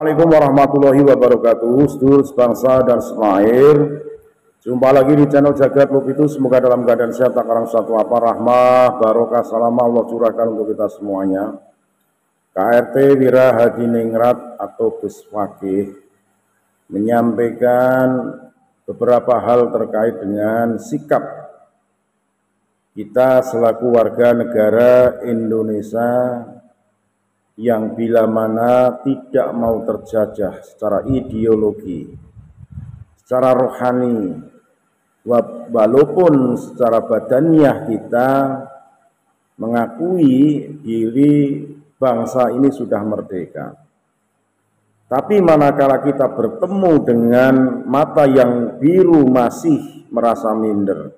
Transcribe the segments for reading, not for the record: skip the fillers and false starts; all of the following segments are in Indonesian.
Assalamualaikum warahmatullahi wabarakatuh. Sedulur sebangsa dan semair, jumpa lagi di channel Jagat Lub itu. Semoga dalam keadaan sehat, tak karang satu apa, rahmah, barokah, salam Allah curahkan untuk kita semuanya. KRT Wira Hadiningrat atau Gus Fakih menyampaikan beberapa hal terkait dengan sikap kita selaku warga negara Indonesia yang bila mana tidak mau terjajah secara ideologi, secara rohani, walaupun secara badaniah kita mengakui diri bangsa ini sudah merdeka. Tapi manakala kita bertemu dengan mata yang biru masih merasa minder,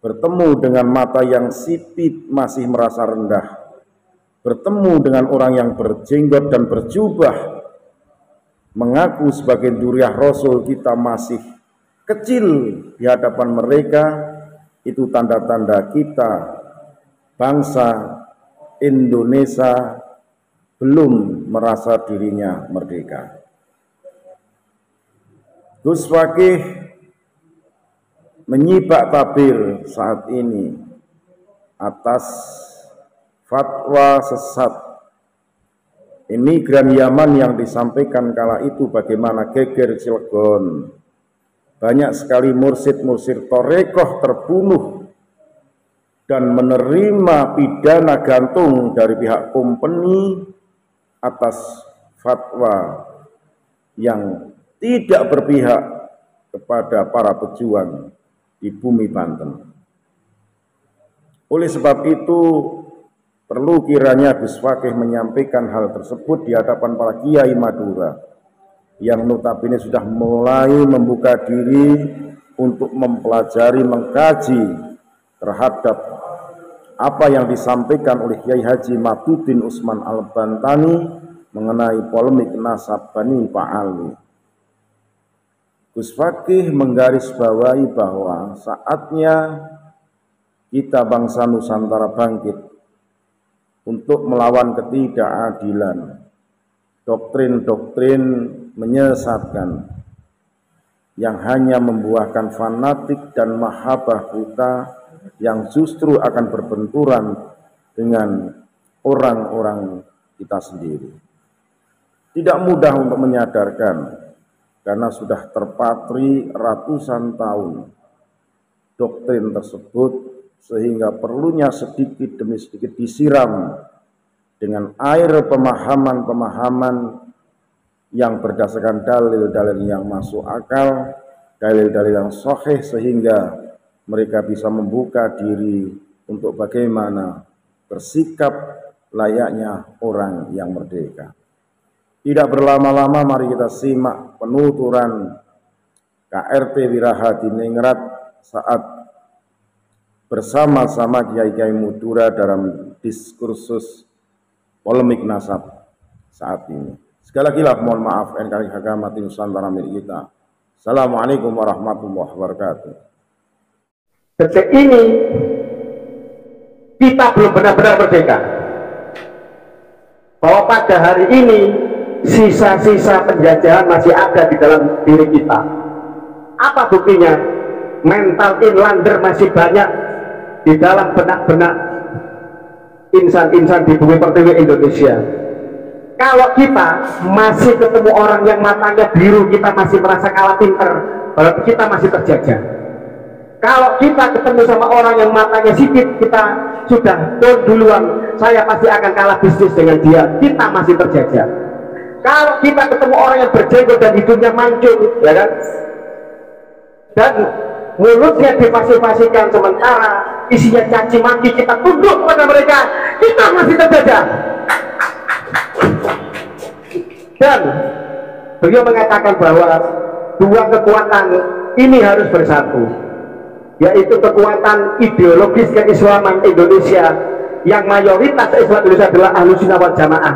bertemu dengan mata yang sipit masih merasa rendah, bertemu dengan orang yang berjenggot dan berjubah mengaku sebagai duriah Rasul, kita masih kecil di hadapan mereka. Itu tanda-tanda kita bangsa Indonesia belum merasa dirinya merdeka. Gus Fakih menyibak tabir saat ini atas fatwa sesat imigran Yaman yang disampaikan kala itu bagaimana geger Cilegon. Banyak sekali mursid-mursid torekoh terbunuh dan menerima pidana gantung dari pihak company atas fatwa yang tidak berpihak kepada para pejuang di bumi Banten. Oleh sebab itu, perlu kiranya Gus Fakih menyampaikan hal tersebut di hadapan para kiai Madura yang notabene sudah mulai membuka diri untuk mempelajari, mengkaji terhadap apa yang disampaikan oleh Kiai Haji Maduddin Usman Al-Bantani mengenai polemik nasab Bani Pa'ali. Gus Fakih menggarisbawahi bahwa saatnya kita bangsa Nusantara bangkit untuk melawan ketidakadilan, doktrin-doktrin menyesatkan yang hanya membuahkan fanatik dan mahabbah buta yang justru akan berbenturan dengan orang-orang kita sendiri. Tidak mudah untuk menyadarkan karena sudah terpatri ratusan tahun doktrin tersebut, sehingga perlunya sedikit demi sedikit disiram dengan air pemahaman-pemahaman yang berdasarkan dalil-dalil yang masuk akal, dalil-dalil yang sahih, sehingga mereka bisa membuka diri untuk bagaimana bersikap layaknya orang yang merdeka. Tidak berlama-lama, mari kita simak penuturan KRT Wira Hadiningrat saat bersama-sama kiai-kiai Madura dalam diskursus polemik nasab saat ini. Sekali lagi lah mohon maaf NKRI Hakamati Nusantara milik kita. Assalamualaikum warahmatullahi wabarakatuh. Detik ini kita belum benar-benar merdeka. Bahwa pada hari ini sisa-sisa penjajahan masih ada di dalam diri kita. Apa buktinya? Mental inlander masih banyak di dalam benak-benak insan-insan di bumi pertiwi Indonesia. Kalau kita masih ketemu orang yang matanya biru, kita masih merasa kalah pinter, berarti kita masih terjajah. Kalau kita ketemu sama orang yang matanya sipit, kita sudah duluan, saya pasti akan kalah bisnis dengan dia, kita masih terjajah. Kalau kita ketemu orang yang berjenggot dan hidungnya mancung, ya kan, dan mulutnya difasih-fasihkan sementara isinya caci maki, kita tunduk kepada mereka, kita masih terjajah. Dan beliau mengatakan bahwa dua kekuatan ini harus bersatu, yaitu kekuatan ideologis keislaman Indonesia yang mayoritas Islam Indonesia adalah Ahlussunnah wal Jamaah,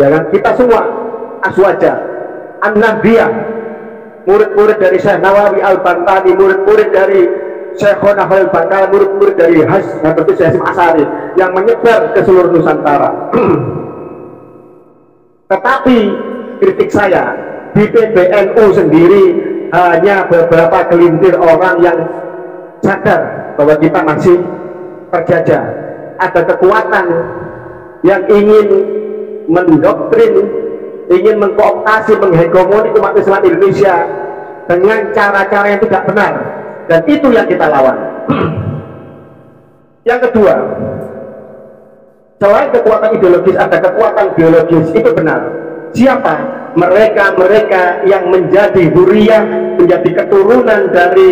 ya kan, kita semua aswaja an-nabiyah, murid-murid dari Syekh Nawawi Al-Bantani, murid-murid dari Syekhona Khalil Bangkal, murid-murid dari Habib Hasyim Asy'ari yang menyebar ke seluruh Nusantara. Tetapi kritik saya, di PBNU sendiri hanya beberapa gelintir orang yang sadar bahwa kita masih terjajah. Ada kekuatan yang ingin mendoktrin, ingin mengkooptasi, menghegemoni umat Islam Indonesia dengan cara-cara yang tidak benar, dan itu yang kita lawan. Yang kedua, selain kekuatan ideologis, ada kekuatan biologis. Itu benar. Siapa? Mereka-mereka yang menjadi huriyah, menjadi keturunan dari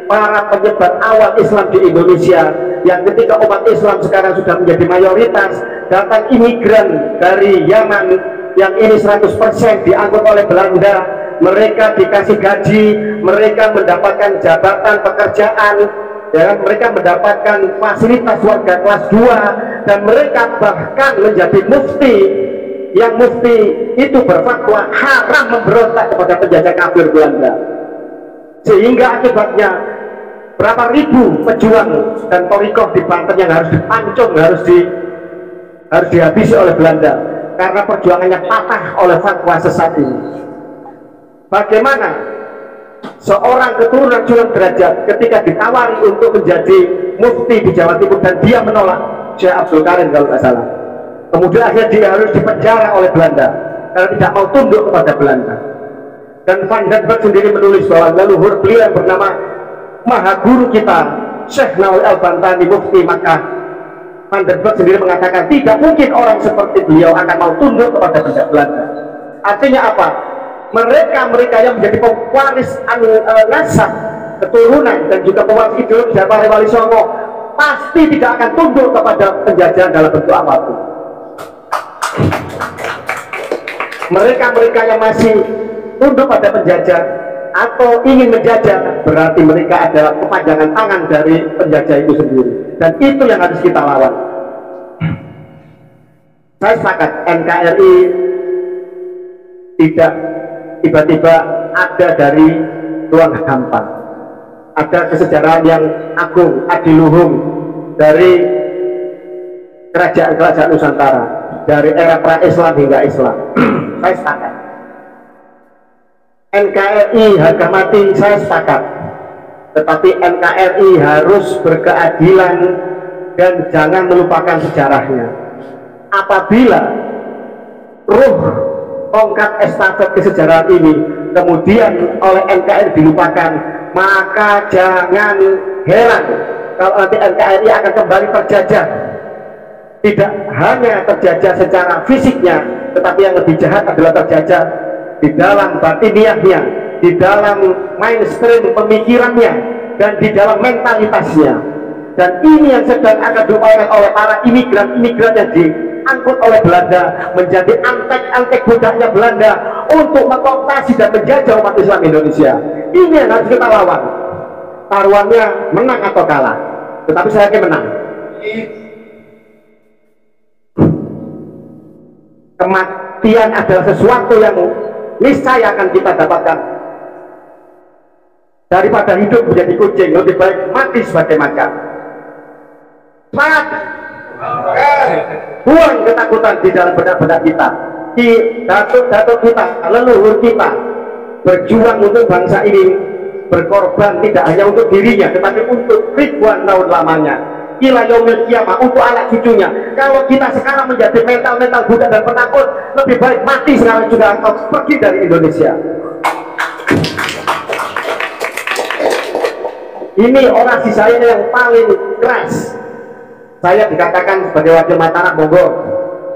para penyebar awal Islam di Indonesia, yang ketika umat Islam sekarang sudah menjadi mayoritas, datang imigran dari Yaman yang ini 100% diangkut oleh Belanda. Mereka dikasih gaji, mereka mendapatkan jabatan pekerjaan, ya, mereka mendapatkan fasilitas warga kelas 2, dan mereka bahkan menjadi mufti, yang mufti itu berfatwa haram memberontak kepada penjajah kafir Belanda. Sehingga akibatnya berapa ribu pejuang dan torikoh di Banten yang harus dipancung, harus dihabisi oleh Belanda karena perjuangannya patah oleh fatwa sesat ini. Bagaimana seorang keturunan Sunan Derajat ketika ditawari untuk menjadi mufti di Jawa Timur dan dia menolak, Syekh Abdul Karim kalau tidak salah, kemudian akhirnya dia harus dipenjara oleh Belanda karena tidak mau tunduk kepada Belanda. Dan Van den Berg sendiri menulis bahwa leluhur beliau yang bernama Maha Guru kita Syekh Nawawi Al-Bantani Mufti Makkah, Van den Berg sendiri mengatakan tidak mungkin orang seperti beliau akan mau tunduk kepada penjajah Belanda. Artinya apa? Mereka yang menjadi pewaris nasab keturunan dan juga pewaris ideologi dari para wali songo pasti tidak akan tunduk kepada penjajahan dalam bentuk apapun. Mereka yang masih tunduk pada penjajah atau ingin menjajah, berarti mereka adalah kepanjangan tangan dari penjajah itu sendiri, dan itu yang harus kita lawan. Saya sepakat NKRI tidak tiba-tiba ada dari ruang hampa. Ada kesejarahan yang agung, adiluhung dari kerajaan-kerajaan Nusantara, dari era pra-Islam hingga Islam. Saya sepakat. NKRI harga mati, saya sepakat. Tetapi NKRI harus berkeadilan dan jangan melupakan sejarahnya. Apabila ruh tongkat estafet kesejarahan ini kemudian oleh NKRI dilupakan, maka jangan heran kalau nanti NKRI akan kembali terjajah. Tidak hanya terjajah secara fisiknya, tetapi yang lebih jahat adalah terjajah di dalam batiniahnya, di dalam mainstream pemikirannya, dan di dalam mentalitasnya. Dan ini yang sedang akan diupayakan oleh para imigran-imigran yang diangkut oleh Belanda, menjadi antek-antek budaknya Belanda untuk mengkooptasi dan menjajah umat Islam Indonesia. Ini yang harus kita lawan. Taruhannya menang atau kalah, tetapi saya yakin menang. Kematian adalah sesuatu yang niscaya akan kita dapatkan. Daripada hidup menjadi kucing, lebih baik mati sebagai macan. Semangat! Buang ketakutan di dalam benak-benak kita. Di datuk-datuk kita, leluhur kita berjuang untuk bangsa ini, berkorban tidak hanya untuk dirinya, tetapi untuk ribuan tahun lamanya, ila yaumil qiyamah, untuk anak cucunya. Kalau kita sekarang menjadi mental budak dan penakut, lebih baik mati sekarang juga atau pergi dari Indonesia. Ini orasi saya yang paling keras. Saya dikatakan sebagai wakil Mataram Bogor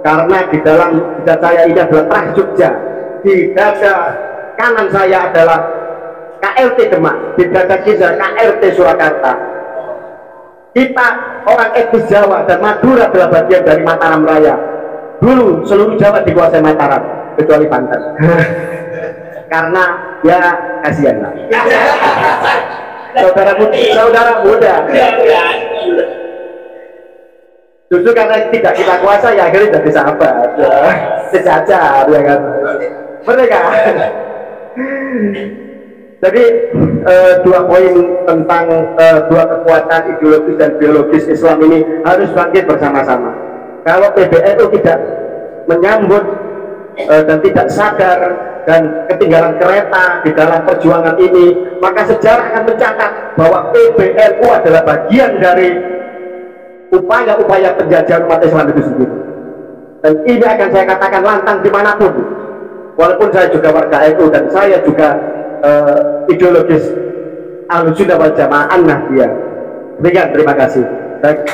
karena di dalam dada saya ini adalah Trans Jogja, di dada kanan saya adalah KRT Demak, di dada kiri KRT Surakarta. Kita orang etnis Jawa dan Madura adalah bagian dari Mataram Raya. Dulu seluruh Jawa dikuasai Mataram kecuali Banten. Karena ya kasihan lah. Saudara muda. Justru karena tidak kita kuasa ya akhirnya jadi sahabat, sejajar ya kan. Mereka. Jadi dua poin tentang dua kekuatan ideologis dan biologis Islam ini harus bangkit bersama-sama. Kalau PBNU tidak menyambut dan tidak sadar dan ketinggalan kereta di dalam perjuangan ini, maka sejarah akan mencatat bahwa PBNU adalah bagian dari upaya-upaya penjajahan umat Islam itu sendiri. Dan ini akan saya katakan lantang dimanapun, walaupun saya juga warga NU dan saya juga ideologis Ahlussunnah wal Jamaah An-Nahdliyah. Demikian, terima kasih. Baik.